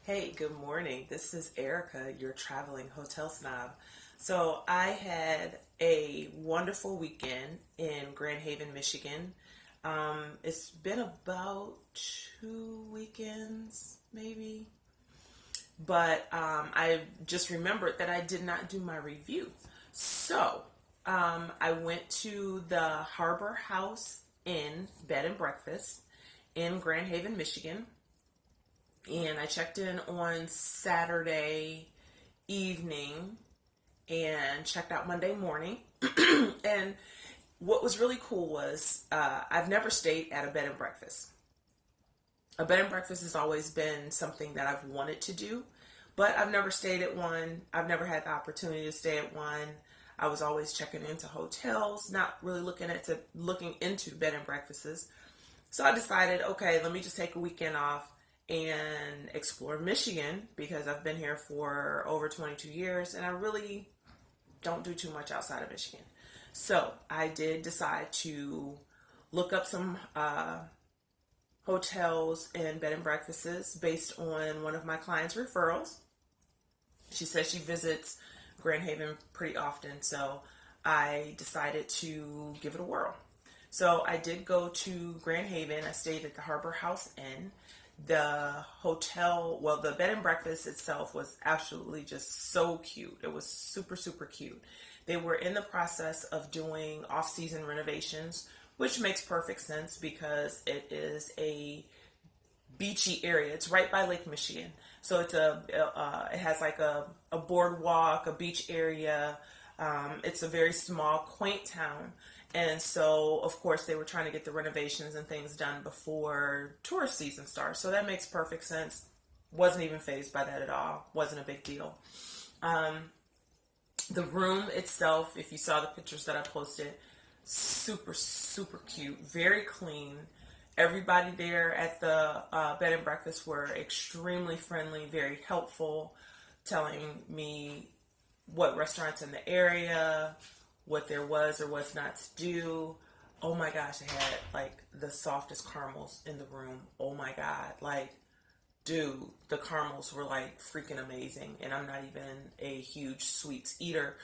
Hey, good morning. This is Erica, your traveling hotel snob. So, I had a wonderful weekend in Grand Haven, Michigan. It's been about 2 weekends, maybe, but I just remembered that I did not do my review. So, I went to the Harbor House Inn Bed and Breakfast in Grand Haven, Michigan, and I checked in on Saturday evening and checked out Monday morning. And what was really cool was I've never stayed at a bed and breakfast. A bed and breakfast has always been something that I've wanted to do, but I've never stayed at one. I've never had the opportunity to stay at one. I was always checking into hotels, not really looking into bed and breakfasts. So I decided, okay, let me just take a weekend off and explore Michigan because I've been here for over 22 years and I really don't do too much outside of Michigan. So I did decide to look up some hotels and bed and breakfasts based on one of my clients' referrals. She says she visits Grand Haven pretty often, so I decided to give it a whirl. So I did go to Grand Haven. I stayed at the Harbor House Inn. The hotel, well, the bed and breakfast itself was absolutely just so cute. It was super, super cute. They were in the process of doing off-season renovations, which makes perfect sense because it is a beachy area. It's right by Lake Michigan. So it has like a boardwalk, a beach area. It's a very small, quaint town. And so, of course, they were trying to get the renovations and things done before tourist season starts. So that makes perfect sense. Wasn't even fazed by that at all. Wasn't a big deal. The room itself, if you saw the pictures that I posted, super, super cute. Very clean. Everybody there at the bed and breakfast were extremely friendly, very helpful, telling me what restaurants in the area, what there was or was not to do. Oh my gosh, they had like the softest caramels in the room. Oh my God. Like, dude, the caramels were like freaking amazing. And I'm not even a huge sweets eater.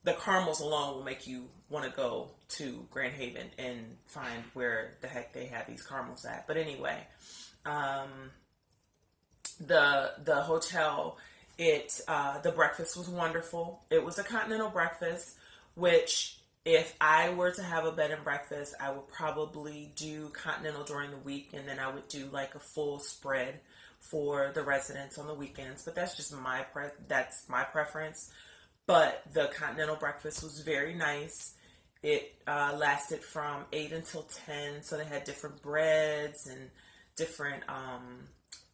The caramels alone will make you want to go to Grand Haven and find where the heck they have these caramels at. But anyway, the hotel, the breakfast was wonderful. It was a continental breakfast, which if I were to have a bed and breakfast, I would probably do continental during the week, and then I would do like a full spread for the residents on the weekends. But that's just that's my preference. But the continental breakfast was very nice. It lasted from 8 until 10, so they had different breads and different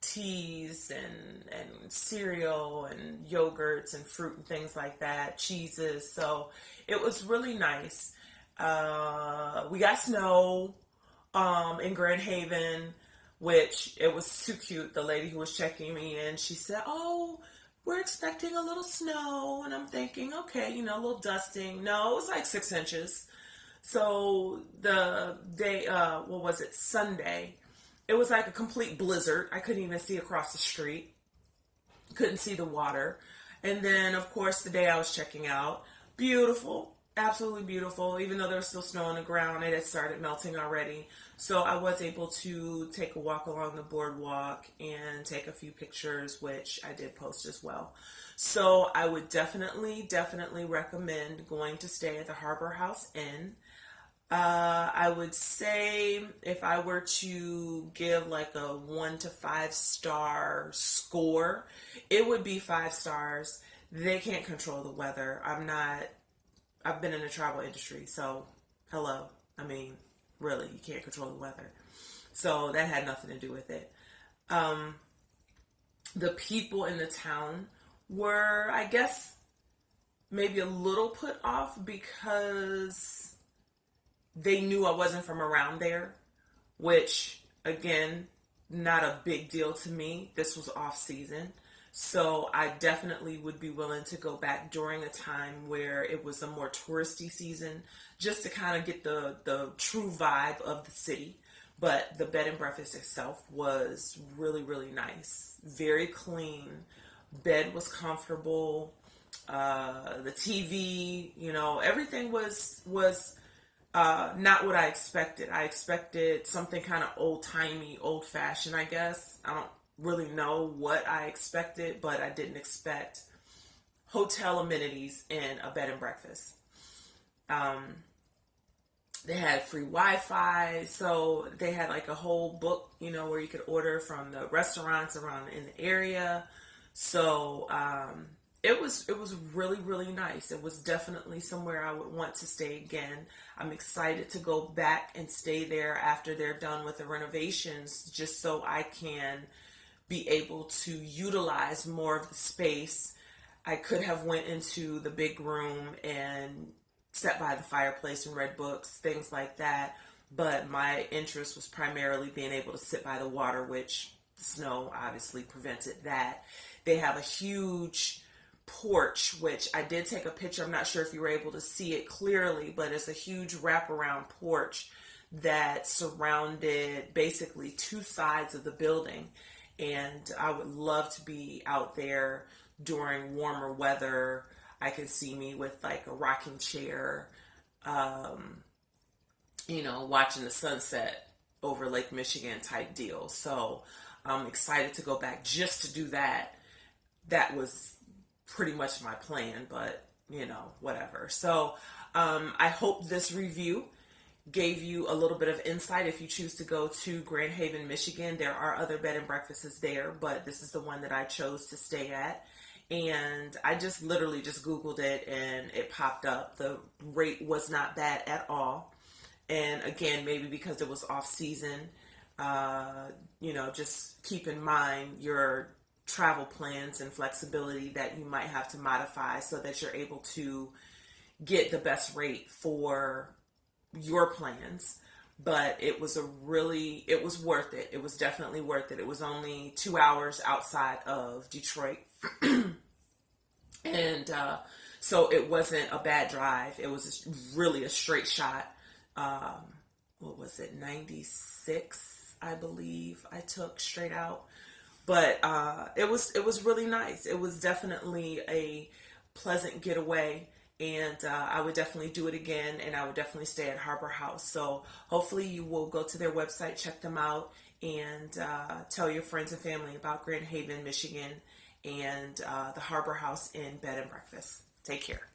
teas and cereal and yogurts and fruit and things like that, cheeses. So it was really nice. We got snow in Grand Haven, which it was too cute. The lady who was checking me in, she said, "Oh, we're expecting a little snow." And I'm thinking, okay, a little dusting. No, it was like 6 inches. So the day, what was it, Sunday, it was like a complete blizzard. I couldn't even see across the street. Couldn't see the water. And then, of course, the day I was checking out, beautiful, absolutely beautiful. Even though there was still snow on the ground, it had started melting already. So I was able to take a walk along the boardwalk and take a few pictures, which I did post as well. So I would definitely, definitely recommend going to stay at the Harbor House Inn. I would say if I were to give like a 1 to 5 star score, it would be 5 stars. They can't control the weather. I've been in the travel industry, so hello. I mean, really, you can't control the weather. So that had nothing to do with it. The people in the town were, I guess, maybe a little put off because they knew I wasn't from around there, which, again, not a big deal to me. This was off season. So I definitely would be willing to go back during a time where it was a more touristy season, just to kind of get the true vibe of the city. but the bed and breakfast itself was really, really nice. Very clean. Bed was comfortable. The TV, everything was not what I expected. I expected something kind of old timey, old fashioned, I guess. I don't really know what I expected, but I didn't expect hotel amenities in a bed and breakfast. They had free Wi-Fi, so they had like a whole book, where you could order from the restaurants around in the area. So it was really, really nice. It was definitely somewhere I would want to stay again. I'm excited to go back and stay there after they're done with the renovations, just so I can be able to utilize more of the space. I could have went into the big room and sat by the fireplace and read books, things like that. But my interest was primarily being able to sit by the water, which the snow obviously prevented that. They have a huge porch, which I did take a picture. I'm not sure if you were able to see it clearly, but it's a huge wraparound porch that surrounded basically two sides of the building. And I would love to be out there during warmer weather. I could see me with like a rocking chair, watching the sunset over Lake Michigan type deal. So I'm excited to go back just to do that. That was pretty much my plan, but whatever. So I hope this review gave you a little bit of insight. If you choose to go to Grand Haven, Michigan, there are other bed and breakfasts there, but this is the one that I chose to stay at. And I just literally just Googled it and it popped up. The rate was not bad at all. And again, maybe because it was off season, just keep in mind your travel plans and flexibility that you might have to modify so that you're able to get the best rate for your plans. But it was worth it. It was definitely worth it. It was only 2 hours outside of Detroit. And so it wasn't a bad drive. It was really a straight shot. What was it? 96, I believe I took straight out. But it was really nice. It was definitely a pleasant getaway. And I would definitely do it again, and I would definitely stay at Harbor House. So hopefully you will go to their website, check them out, and tell your friends and family about Grand Haven, Michigan, and the Harbor House in Bed and Breakfast. Take care.